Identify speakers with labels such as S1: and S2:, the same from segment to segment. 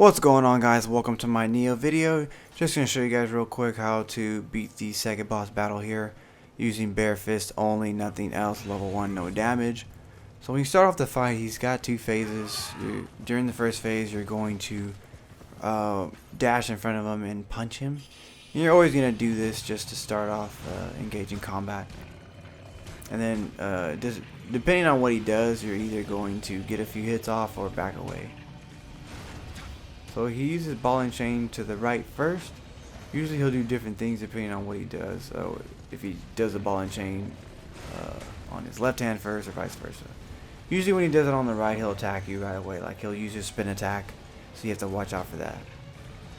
S1: What's going on, guys? Welcome to my Nioh video. Just going to show you guys real quick how to beat the second boss battle here using bare fist only, nothing else, level 1, no damage. So when you start off the fight, he's got two phases. During the first phase, you're going to dash in front of him and punch him. And you're always going to do this just to start off engaging combat. And then depending on what he does, you're either going to get a few hits off or back away. So he uses ball and chain to the right first. Usually he'll do different things depending on what he does. So if he does a ball and chain on his left hand first or vice versa. Usually when he does it on the right, he'll attack you right away. Like he'll use his spin attack, so you have to watch out for that.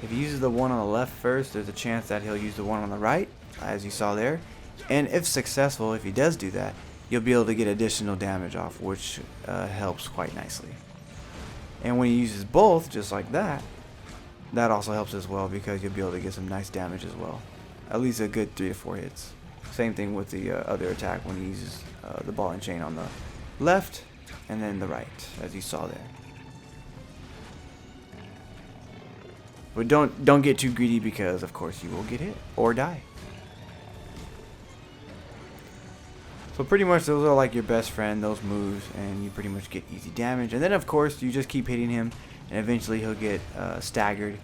S1: If he uses the one on the left first, there's a chance that he'll use the one on the right, as you saw there. And if successful, if he does do that, you'll be able to get additional damage off, which helps quite nicely. And when he uses both, just like that, that also helps as well, because you'll be able to get some nice damage as well. At least a good 3 to 4 hits. Same thing with the other attack when he uses the ball and chain on the left and then the right, as you saw there. But don't get too greedy, because of course you will get hit or die. So pretty much those are like your best friend, those moves, and you pretty much get easy damage. And then of course you just keep hitting him, and eventually he'll get staggered.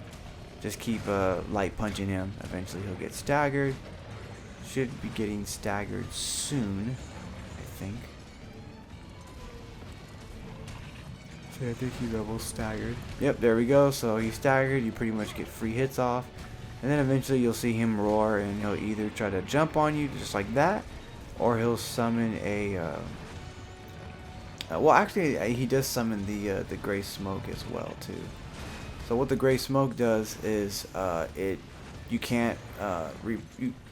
S1: Just keep light punching him. Eventually he'll get staggered. Should be getting staggered soon, I think. So I think he's almost staggered. Yep, there we go. So he's staggered. You pretty much get free hits off. And then eventually you'll see him roar, and he'll either try to jump on you just like that, or he'll summon a well, actually he does summon the gray smoke as well too. So what the gray smoke does is you can't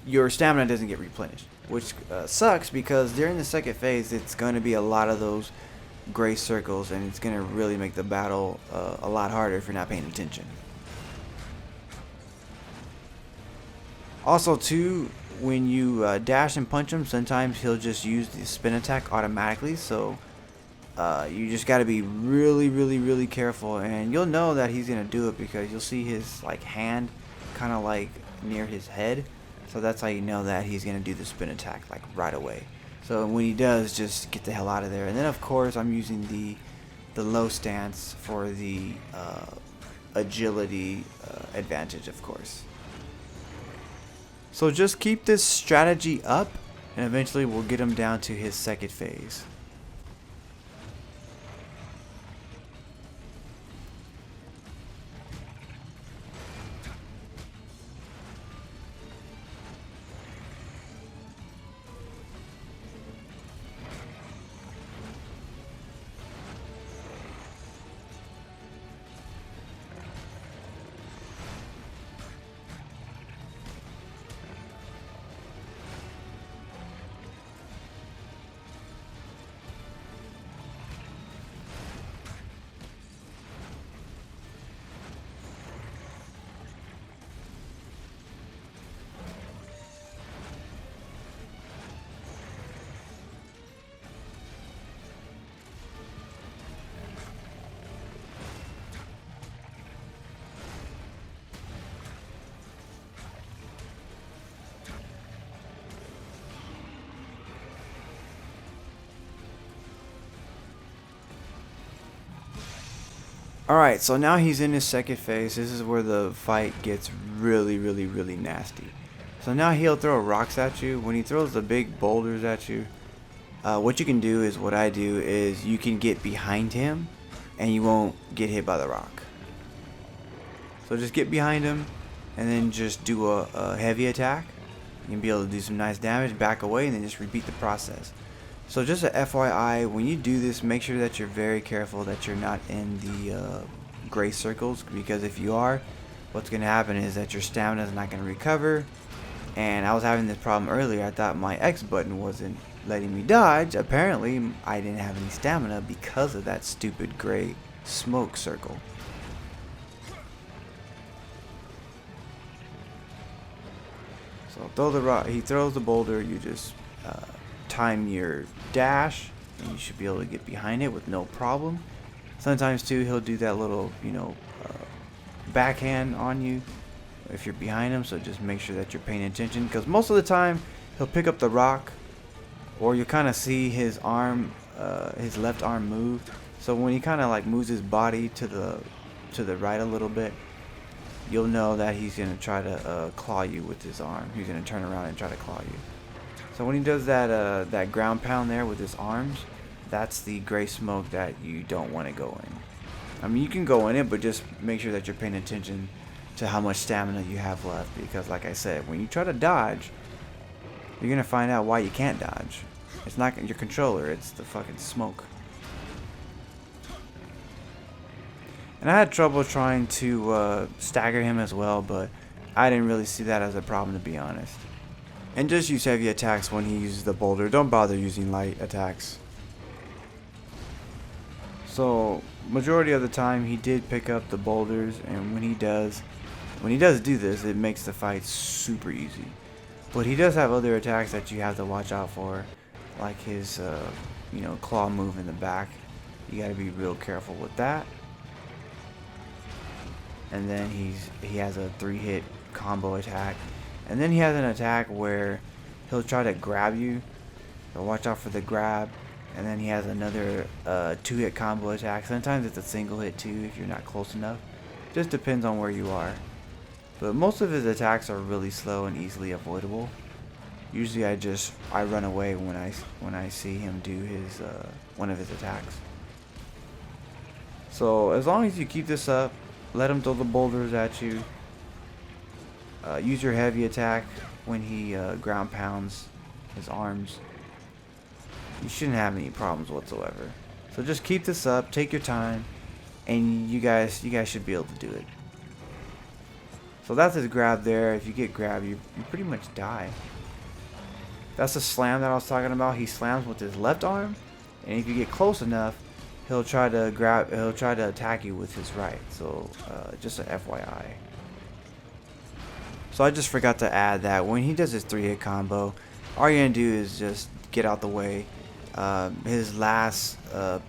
S1: your stamina doesn't get replenished, which sucks, because during the second phase it's going to be a lot of those gray circles, and it's going to really make the battle a lot harder if you're not paying attention. Also too, when you dash and punch him, sometimes he'll just use the spin attack automatically, so you just got to be really careful, and you'll know that he's gonna do it because you'll see his like hand kind of like near his head, so that's how you know that he's gonna do the spin attack like right away. So when he does, just get the hell out of there. And then of course I'm using the low stance for the agility advantage, of course. So just keep this strategy up, and eventually we'll get him down to his second phase. Alright, so now he's in his second phase. This is where the fight gets really nasty. So now he'll throw rocks at you. When he throws the big boulders at you, what you can do is, what I do is, you can get behind him and you won't get hit by the rock. So just get behind him and then just do a heavy attack. You can be able to do some nice damage, back away, and then just repeat the process. So just a FYI, when you do this, make sure that you're very careful that you're not in the gray circles, because if you are, what's going to happen is that your stamina is not going to recover. And I was having this problem earlier. I thought my X button wasn't letting me dodge. Apparently I didn't have any stamina because of that stupid gray smoke circle. So throw the rock, he throws the boulder, you just time your dash, and you should be able to get behind it with no problem. Sometimes too he'll do that little, backhand on you if you're behind him, so just make sure that you're paying attention, because most of the time he'll pick up the rock, or you kind of see his arm, his left arm move. So when he kind of like moves his body to the right a little bit, you'll know that he's gonna try to claw you with his arm. He's gonna turn around and try to claw you. So when he does that that ground pound there with his arms, that's the gray smoke that you don't want to go in. I mean, you can go in it, but just make sure that you're paying attention to how much stamina you have left, because like I said, when you try to dodge, you're gonna find out why you can't dodge. It's not your controller, it's the fucking smoke. And I had trouble trying to stagger him as well, but I didn't really see that as a problem, to be honest. And just use heavy attacks when he uses the boulder. Don't bother using light attacks. So majority of the time he did pick up the boulders, and when he does do this, it makes the fight super easy. But he does have other attacks that you have to watch out for, like his you know, claw move in the back. You gotta be real careful with that. And then he has a 3-hit combo attack, and then he has an attack where he'll try to grab you, so watch out for the grab. And then he has another 2-hit combo attack. Sometimes it's a single hit too if you're not close enough. Just depends on where you are. But most of his attacks are really slow and easily avoidable. Usually I run away when I see him do his one of his attacks. So as long as you keep this up, let him throw the boulders at you. Use your heavy attack when he ground pounds his arms. You shouldn't have any problems whatsoever. So just keep this up, take your time, and you guys should be able to do it. So that's his grab there. If you get grabbed, you pretty much die. That's the slam that I was talking about. He slams with his left arm, and if you get close enough, he'll try to attack you with his right. So just an FYI. So I just forgot to add that when he does his 3-hit combo, all you're gonna do is just get out the way. His last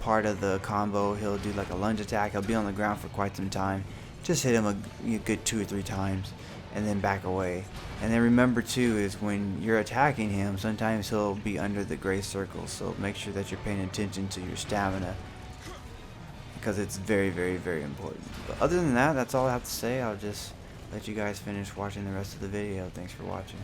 S1: part of the combo, he'll do like a lunge attack. He'll be on the ground for quite some time. Just hit him a good 2 or 3 times and then back away. And then remember too, is when you're attacking him, sometimes he'll be under the gray circle, so make sure that you're paying attention to your stamina, because it's very, very, very important. But other than that, that's all I have to say. I'll just let you guys finish watching the rest of the video. Thanks for watching.